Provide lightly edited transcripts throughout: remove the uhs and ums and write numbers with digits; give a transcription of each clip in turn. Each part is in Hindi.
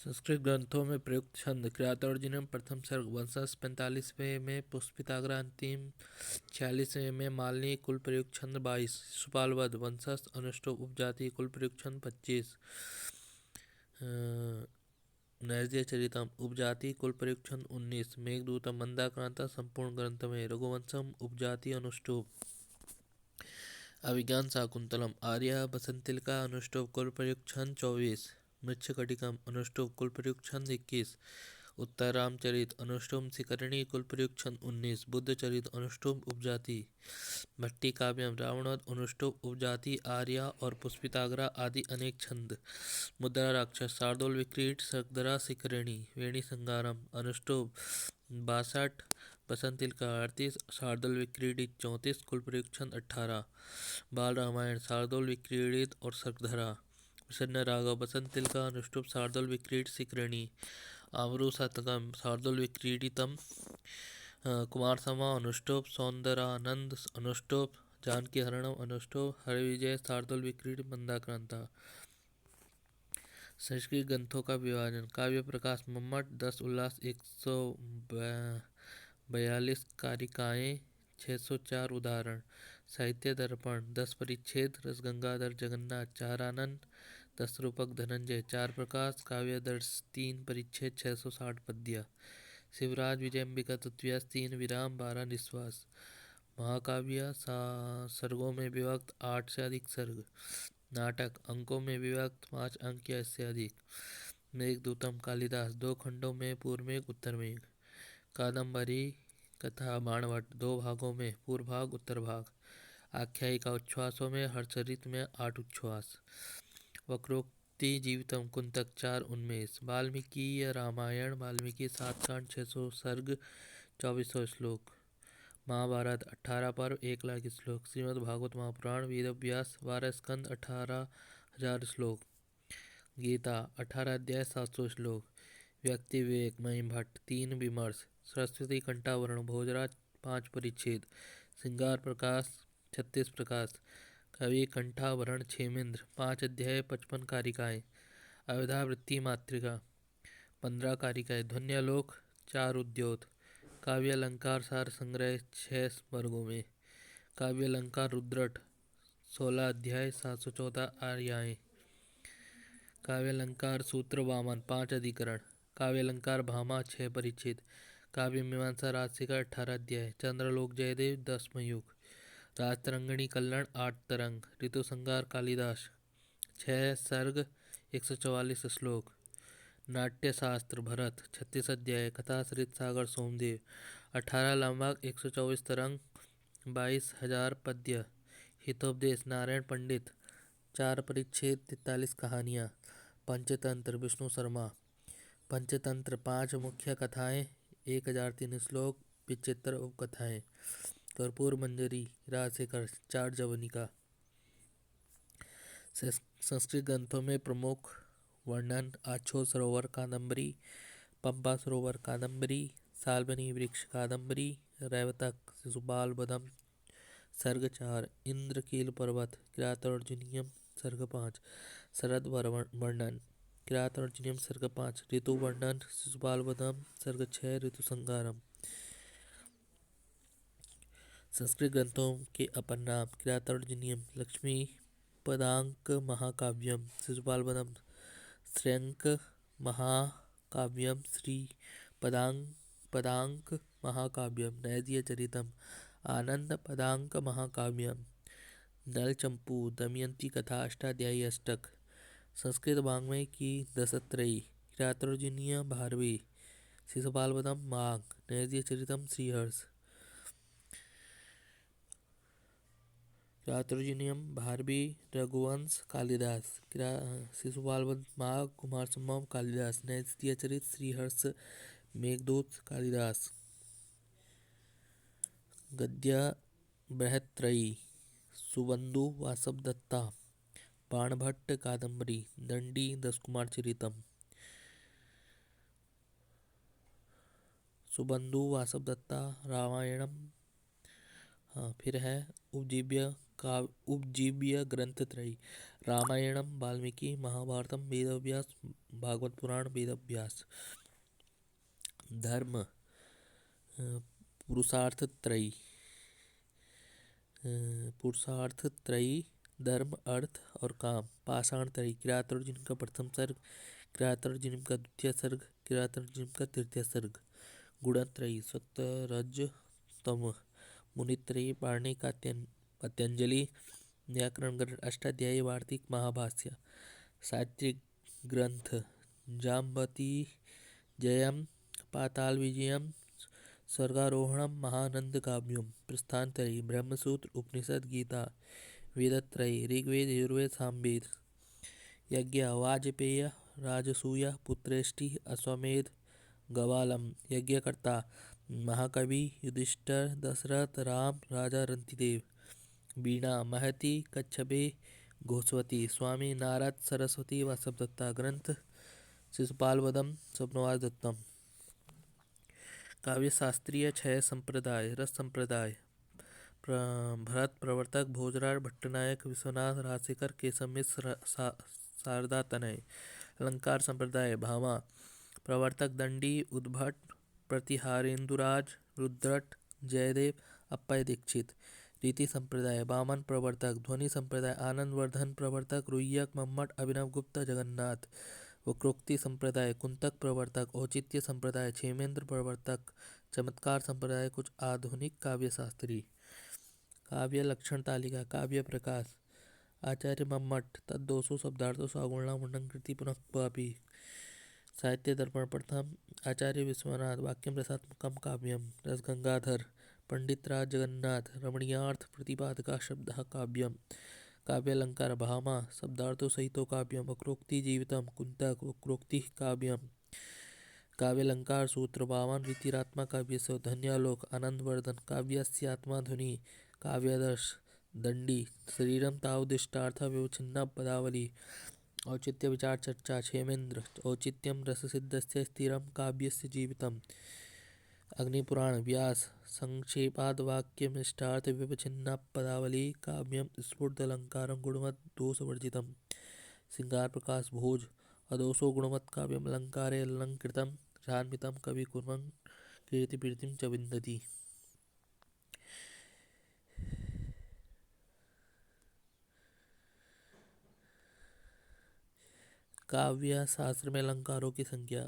संस्कृत ग्रंथों में प्रयुक्त छंद किरातोर्जुनीयम प्रथम सर्ग वंशज 45वें में पुष्पिताग्र अंतिम 46वें में मालिनी कुल प्रयुक्त छंद 22 शिशुपाल वध वंशज अनुष्टुप उपजाति कुल प्रयुक्त छंद 25 नैर्ज्य चरितम उपजाति कुल प्रयुक्त छंद 19 मेघदूतम मंदाक्रांता संपूर्ण ग्रंथ में रघुवंशम उपजाति अनुष्टुप अभिज्ञान शाकुंतलम आर्य बसंतिलका अनुष्टुप कुल प्रयुक्त छंद 24 मृच्छकटिकम अनुष्टुप कुल प्रयुक्त छंद 21 उत्तर रामचरित अनुष्टुप शिखरिणी कुल प्रयुक्त छंद 19 बुद्ध चरित अनुष्टुप उपजाति भट्टी काव्यम रावणवध अनुष्टुप उपजाति आर्या और पुष्पिताग्रा आदि अनेक छंद मुद्रा राक्षस शार्दुल विक्रीट सकदरा शिखरिणी वेणी संगारम अनुष्टुप 62 बसंतिल का 38 शार्दुल विक्रीडित 34 कुल प्रयुक्त छंद 18 बाल रामायण शार्दुल विक्रीडित और सकधरा प्रसन्न राघव बसंतिल का अनुष्टुप शार्दुल विक्रीड शिखरिणी आमरू शतकम शार्दुल विक्रीडितम कुमार समा अनुष्टुप सौंदरानंद अनुष्टुप जानकी हरणम अनुष्टुप हरिविजय शार्दुल विक्रीड मंदाक्रांता। संस्कृत ग्रंथों का विभाजन काव्य प्रकाश मम्मट 10 उल्लास 142 कारिकाएँ 604 उदाहरण साहित्य दर्पण 10 परिच्छेद रसगंगाधर जगन्नाथ 4 आनंद 10 रूपक धनंजय 4 प्रकाश काव्यादर्श 3 परिच्छेद 660 पद्य शिवराज विजयम्बिका तृतीयास 3 विराम 12 निश्वास महाकाव्य सर्गों में विभक्त 8 से अधिक सर्ग नाटक अंकों में विभक्त 5 अंक या इससे अधिक मेघदूतम कालिदास 2 खंडों में पूर्व मेघ उत्तर मेघ कादम्बरी कथा बाणभट्ट 2 भागों में पूर्व भाग उत्तर भाग आख्यायिका उच्छ्वासों में हर्षरित में 8 उच्छ्वास वक्रोक्ति जीवितम कुंतक 4 उन्मेष वाल्मीकि रामायण वाल्मीकि 7 कांड 600 सर्ग 2400 श्लोक महाभारत 18 पर्व 1 लाख श्लोक श्रीमद् भागवत महापुराण वेद व्यास 12 स्कंद 18,000 श्लोक गीता 18 अध्याय 700 श्लोक व्यक्ति विवेक महिमभट्ट 3 विमर्श सरस्वती कंठावरण भोजराज 5 परिच्छेद श्रृंगार प्रकाश 36 प्रकाश कवि कंठावरण क्षेमेंद्र 5 अध्याय 55 कारिकाएँ अवधावृत्ति मातृका 15 कारिकाएँ ध्वन्यालोक 4 उद्योत काव्य अलंकार सार संग्रह 6 वर्गों में काव्य अलंकार रुद्रट 16 अध्याय 714 आर्याएँ काव्य अलंकार सूत्र वामन 5 अधिकरण काव्य अलंकार भामा 6 परिच्छेद काव्य मीमांसा राजशिखर 18 अध्याय चंद्रलोक जयदेव 10 मयूख राजतरंगिणी कल्याण 8 तरंग ऋतु संगार कालिदास 6 सर्ग 144 श्लोक नाट्यशास्त्र भरत 36 अध्याय कथा सरित सागर सोमदेव 18 लांबाग 124 तरंग 22,000 पद्य हितोपदेश नारायण पंडित 4 परिच्छेद 43 कहानियाँ पंचतंत्र विष्णु शर्मा पंचतंत्र 5 मुख्य कथाएँ 1003 श्लोक विचित्र उपकथाएँ कर्पूर मंजरी राजशेखर 4 जवनिका। संस्कृत ग्रंथों में प्रमुख वर्णन आछो सरोवर कादम्बरी पंपा सरोवर कादम्बरी साल्बनी वृक्ष कादम्बरी रैवतक शिशुपाल वधम सर्ग 4 इंद्रकील पर्वत किरातोर्जुनीयम सर्ग 5 शरद वर्णन किरातोर्जुनीयम सर्ग 5 ऋतु वर्णन शिशुपाल वधम सर्ग 6 ऋतु संगारम। संस्कृत ग्रंथों के अपर नाम किरातोर्जुनीयम लक्ष्मी पदांक महाकाव्यम शिशुपाल वधम श्रृंक महाकाव्यम श्री पदांक महाकाव्यम नैर्ज्य चरितम आनंद पदांक महाकाव्यम नल चंपू दमयंती कथा अष्टाध्यायी अष्टक संस्कृत वाङ्मय की दशत्रयी किरातोर्जुनीय भारवी शिशुपाल वधम माघ नैर्ज्य चरितम श्रीहर्ष किरातोर्जुनीयम भारवी रघुवंश कालिदास शिशुपाल वध माघ कुमार संभव कालिदास नैर्ज्य चरित श्रीहर्ष मेघदूत कालिदास गद्य बृहत्त्रयी सुबंधु वासवदत्ता बाणभट्ट कादम्बरी दंडी 10 कुमार चरितम सुबंधु वासवदत्ता रामायणम फिर है उपजीव्य उपजीव्य ग्रंथत्रयी रामायणम वाल्मीकि महाभारतम वेदव्यास भागवत पुराण वेदव्यास। धर्म पुरुषार्थत्रयी धर्म अर्थ और काम। पाषाणत्रयी किरात अर्जुन का प्रथम सर्ग, किरात अर्जुन का द्वितीय सर्ग, किरात अर्जुन का तृतीय सर्ग। गुणत्रयी सत्व रज तम। मुनित्रयी पाणिनि पतंजलि व्याकरण ग्रंथ अष्टाध्यायी वार्तिक महाभाष्य। सात्विक ग्रंथ जाम्बती जयम पाताल विजयम स्वर्गारोहणम महानंद काव्यम। प्रस्थानत्रयी ब्रह्मसूत्र उपनिषद गीता। वेदत्रयी ऋग्वेद यजुर्वेद सामवेद। यज्ञ वाजपेय राजसूय पुत्रेष्टि अश्वमेध गवालम। यज्ञकर्ता महाकवि युधिष्ठिर दशरथ राम राजा रंतिदेव। वीणा महति कच्छपे घोषवती स्वामी नारद सरस्वती वासवदत्ता। ग्रंथ शिशुपालवधम स्वप्नवास दत्तम। काव्य शास्त्रीय छय संप्रदाय। रस संप्रदाय भरत प्रवर्तक भोजराज भट्टनायक विश्वनाथ राजशेखर केशव मिश्र शारदा तनय। अलंकार संप्रदाय भामा प्रवर्तक दंडी उद्भट प्रतिहारेंदुराज रुद्रट जयदेव अप्पय दीक्षित। रीति संप्रदाय वामन प्रवर्तक। ध्वनि संप्रदाय आनंदवर्धन प्रवर्तक रुय्यक मम्मट अभिनव गुप्त जगन्नाथ। वक्रोक्ति संप्रदाय कुंतक प्रवर्तक। औचित्य संप्रदाय क्षेमेंद्र प्रवर्तक। चमत्कार संप्रदाय कुछ आधुनिक काव्य शास्त्री। काव्य लक्षण तालिका। काव्य प्रकाश आचार्य मम्मट तद्दोषो शब्दार्थो सागुणा मुंडन कृति पुनः क्वापि। साहित्य दर्पण प्रथम आचार्य विश्वनाथ वाक्यम रसात्मकम काव्यम। रसगंगाधर पंडित राज जगन्नाथ रमणीयार्थ प्रतिपादका शब्द काव्यम। काव्यालंकार भामा शब्दार्थो सहितो काव्यम। वक्रोक्ति जीवितम कुंतक वक्रोक्ति काव्यम। काव्यालंकार सूत्र वामन रीतिरात्मा काव्यस्य। धन्यालोक आनंदवर्धन काव्यस्य आत्मा ध्वनि। काव्यादर्श दंडी शरीरम तावदिष्टार्थ व्यवच्छिन्ना पदावली। औचित्य विचार चर्चा क्षेमेंद्र। औचित्यम रससिद्धस्य स्थिरम काव्यस्य जीवितम। अग्निपुराण व्यास संक्षेपाद वाक्यमिष्टार्थ व्यवच्छिन्ना पदावली। काव्यम स्फुट अलंकारम गुणवत् दोषवर्जितम। श्रृंगार प्रकाश भोज अदोषो गुणवत् काव्यम अलंकारे अलंकृतम। रान्वितं कवि कुर्वन् कीर्तिप्रीतिं च विन्दति। काव्य शास्त्र में अलंकारों की संख्या।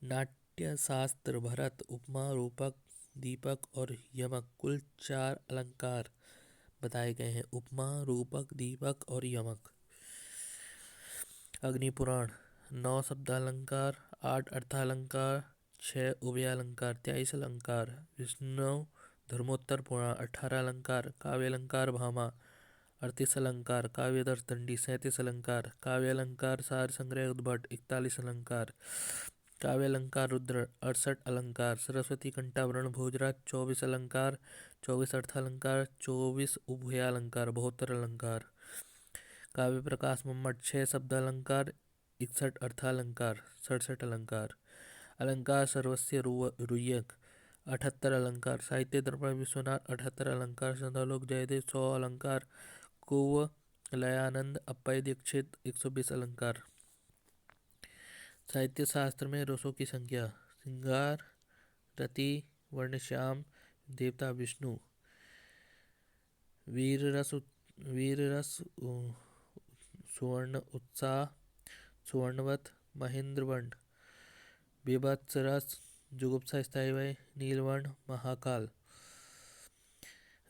नाट्य शास्त्र भरत उपमा रूपक दीपक और यमक कुल 4 अलंकार बताए गए हैं। उपमा रूपक दीपक और यमक। अग्निपुराण 9 शब्दालंकार 8 अर्थालंकार 6 उभयालंकार 23 अलंकार। विष्णु धर्मोत्तर पुराण 18 अलंकार। काव्यालंकार भामा 38 अलंकार। काव्यदर्श दंडी 37 अलंकार। काव्यालंकार सार संग्रह उद्भट 41 अलंकार। काव्यालंकार रुद्र 68 अलंकार। सरस्वती कंठाभरण भोजराज 24 अलंकार 24 अर्थालंकार 24 उभयालंकार 72 अलंकार। काव्य प्रकाश मम्मट 6 शब्दालंकार 61 अर्थालंकार 67 अलंकार। अलंकार सर्वस्य रुय्यक 78 अलंकार। साहित्य दर्पण विश्वनाथ 78 अलंकार। संध्यालोक जयदेव 100 अलंकार। कुवलयानंद अप्पय दीक्षित 120 अलंकार। साहित्य शास्त्र में रसों की संख्या। श्रृंगार रति वर्णश्याम देवता विष्णु। वीररस सुवर्ण उत्साह सुवर्णवत महेंद्रवर्ण। बीभत्सरस जुगुप्सा स्थायी वय नीलवर्ण महाकाल।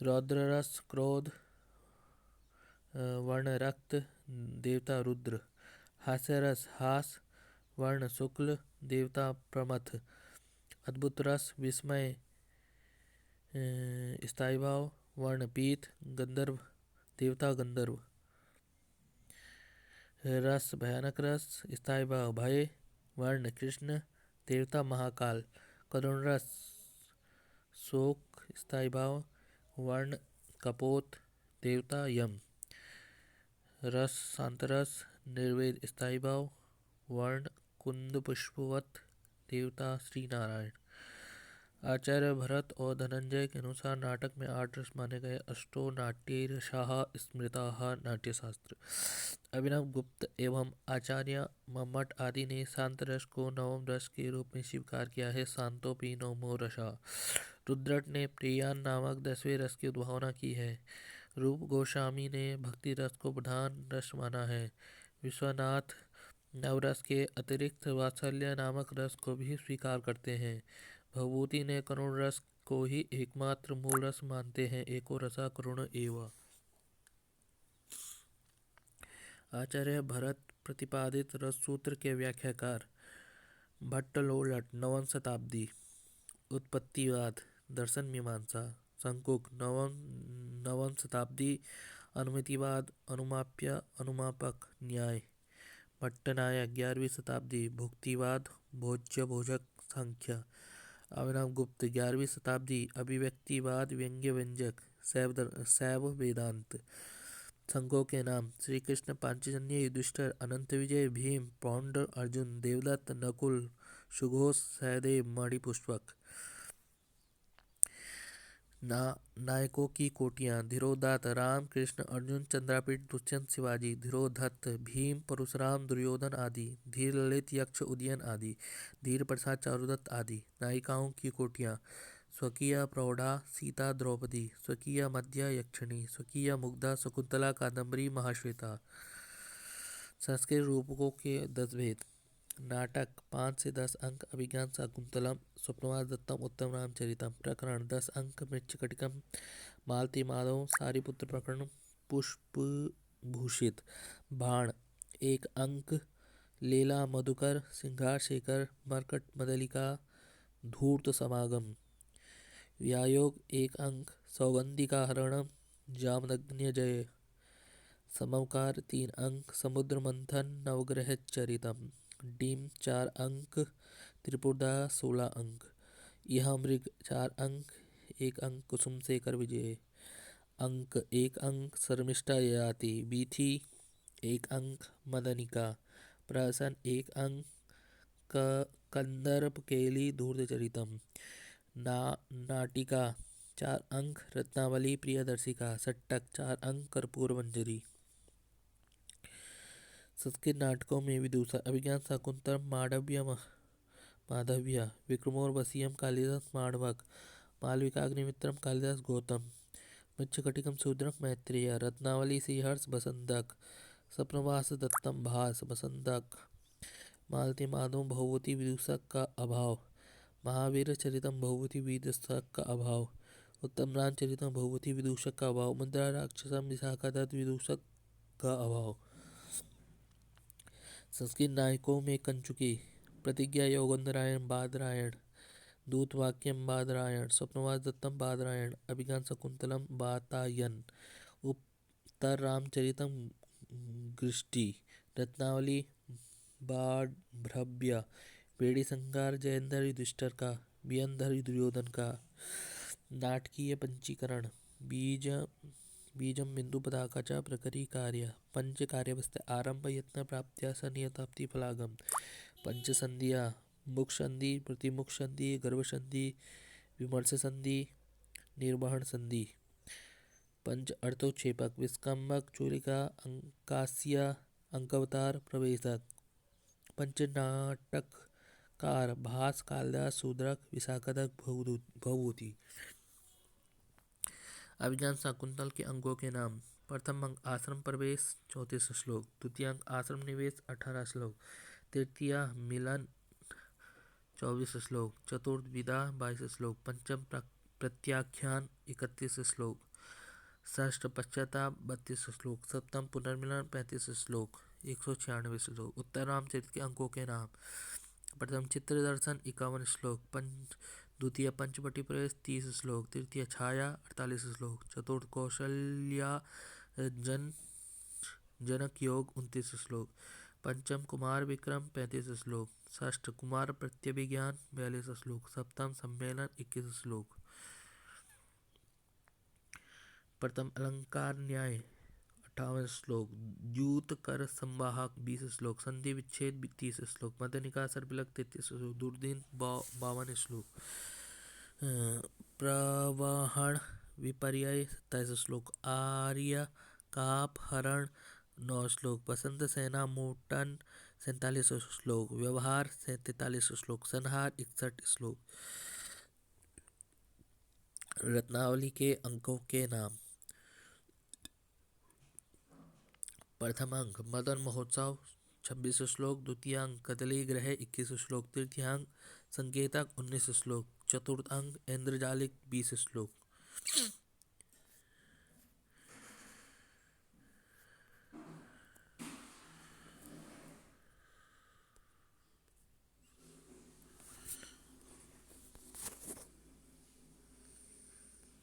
रौद्ररस क्रोध वर्ण रक्त देवता रुद्र। हास्यरस हास वर्ण शुक्ल देवता प्रमथ। अद्भुत रस विस्मय स्थायी भाव वर्ण पीत गंधर्व देवता गंधर्व। रस भयानक रस स्थायी भाव भय वर्ण कृष्ण देवता महाकाल। करुण रस शोक स्थायी भाव वर्ण कपोत देवता यम। रस शांतरस निर्वेद स्थायी भाव वर्ण कुंद पुष्पवत देवता श्री नारायण। आचार्य भरत और धनंजय के अनुसार नाटक में 8 रस माने गए। अष्टो नाट्यरसाः स्मृताः नाट्यशास्त्र। अभिनव गुप्त एवं आचार्य मम्मट आदि ने शांत रस को नवम रस के रूप में स्वीकार किया है। शांतोपि नवमो रसः। रुद्रट ने प्रियान नामक 10वें रस की उद्भावना की है। रूप गोस्वामी ने भक्ति रस को प्रधान रस माना है। विश्वनाथ नवरस के अतिरिक्त वात्सल्य नामक रस को भी स्वीकार करते हैं। भवभूति ने करुण रस को ही एकमात्र मूल रस मानते हैं। एको रसा करुण एव। आचार्य भरत प्रतिपादित रस सूत्र के व्याख्याकार। भट्टलोलट नवम शताब्दी। उत्पत्तिवाद दर्शन मीमांसा। संकुक नवम शताब्दी। अनुमितिवाद अनुमाप्य अनुमापक न्याय। भट्टनायक 11वीं शताब्दी। भुक्तिवाद भोज्य भोजक सांख्य। अभिनव गुप्त 11वीं शताब्दी। अभिव्यक्तिवाद व्यंग्य व्यंजक शैव वेदांत। संघों के नाम श्री कृष्ण पांचजन्य युधिष्ठिर अनंत विजय भीम पौंड अर्जुन देवदत्त नकुल सुघोष सहदेव मणिपुष्पक। नायकों की कोटियाँ धीरोदात्त राम कृष्ण अर्जुन चंद्रापीठ दुष्यंत शिवाजी। धीरोधत्त भीम परशुराम दुर्योधन आदि। धीर ललित यक्ष उदयन आदि। धीर प्रसाद चारुदत्त आदि। नायिकाओं की कोटियाँ स्वकीय प्रौढ़ा सीता द्रौपदी। स्वकीय मध्या यक्षिणी। स्वकीय मुग्धा शकुंतला कादम्बरी महाश्वेता। संस्कृत रूपकों के 10 भेद। नाटक 5 से 10 अंक अभिज्ञान शाकुंतलम स्वप्नवास दत्तम उत्तम रामचरितम। प्रकरण 10 अंक मृच्छकटिकम मालती माधव सारिपुत्र प्रकरण पुष्पभूषित। बाण 1 अंक लीला मधुकर सिंगार शेखर मरकट मदलिका धूर्त समागम। व्यायोग 1 अंक सौगंधिका हरणम जामदग्नि जय। समवकार 3 अंक समुद्र मंथन नवग्रह चरितम। डीम 4 अंक त्रिपुरदा 16 अंक। यह मृग 4 अंक 1 अंक कुसुम शेखर विजय। अंक 1 अंक शर्मिष्ठा ययाति। बीथी 1 अंक मदनिका। प्रहसन 1 अंक कंदर्प केली धूर्त चरितम। नाटिका 4 अंक रत्नावली प्रियदर्शिका। सट्टक 4 अंक कर्पूर मंजरी। संस्कृत नाटकों में विदूषक अभिज्ञान शाकुंतलम माधव्य विक्रमोर्वशीयम कालिदास माणवक। मालविकाग्निमित्रम कालिदास गौतम। मृच्छकटिकम शूद्रक मैत्रेय। रत्नावली श्रीहर्ष बसंतक। स्वप्नवास दत्तम भास बसंतक। मालती माधव भवभूति विदूषक का अभाव। महावीर चरितम भवभूति विदूषक का अभाव। उत्तम रामचरितम भवभूति विदूषक का अभाव। मुद्रा राक्षसम विशाखा दत्त विदूषक का अभाव। संस्कृत नायकों में कंचुकी प्रतिज्ञा योगेंद्रायण बादरायण। दूतवाक्यम बादरायण। स्वप्नवास दत्तम बादरायण। अभिज्ञान शकुंतलम वातायन। उत्तर रामचरितम गृष्टि। रत्नावली बाढ़भ्य। बेड़ी संगार जयंधर युधिष्ठिर का वियंधर दुर्योधन का। नाटकीय पंचीकरण बीजम बिंदु पताका च प्रकरी कार्य। पंच कार्यवस्था आरंभ यत्न प्राप्त्या सनियताप्ति फलागम। पंच संधिया मुख संधि प्रतिमुख संधि गर्भ संधि विमर्श संधि निर्वहन संधि। पंच अर्थोक्षेपक विस्कंभक चूलिका अंकास्य अंकवतार प्रवेशक। पंच नाटककार भास कालिदास शूद्रक विशाखदत्त भवभूति। अभिज्ञान शाकुंतल के अंगों के नाम। प्रथम अंग आश्रम प्रवेश 34 श्लोक। द्वितीय अंग आश्रम निवेश 18 श्लोक। तृतीय मिलन 24 श्लोक। चतुर्थ विदा 22 श्लोक। पंचम प्रत्याख्यान 31 श्लोक। षष्ठ पश्चाताप 32 श्लोक। सप्तम पुनर्मिलन 35 श्लोक 196 श्लोक। उत्तर रामचरित के अंकों के नाम। प्रथम चित्र दर्शन 51 श्लोक। द्वितीय पंचवटी प्रवेश 30 श्लोक। तृतीय छाया 48 श्लोक। चतुर्थ कौशल्या जनक योग 29 श्लोक। पंचम कुमार विक्रम 35 श्लोक। षष्ठ कुमार प्रत्यभिज्ञान 42 श्लोक। सप्तम सम्मेलन 21 श्लोक। प्रथम अलंकार न्याय 58 श्लोक। द्यूत कर संवाहक 20 श्लोक। संधि विच्छेद 30 श्लोक। मदनिका सर्पिलक 33 श्लोक। दुर्दिन 52 श्लोक। प्रवहण विपर्यय 27 श्लोक। आर्य काप हरण 9 श्लोक। बसंत सेना मूटन 47 श्लोक। व्यवहार 43 श्लोक। संहार 61 श्लोक। रत्नावली के अंकों के नाम। प्रथम अंक मदन महोत्सव 26 श्लोक। द्वितीय अंक कदली ग्रह 21 श्लोक। तृतीय अंक संकेतक 19 श्लोक। चतुर्थ अंक इंद्रजालिक 20 श्लोक।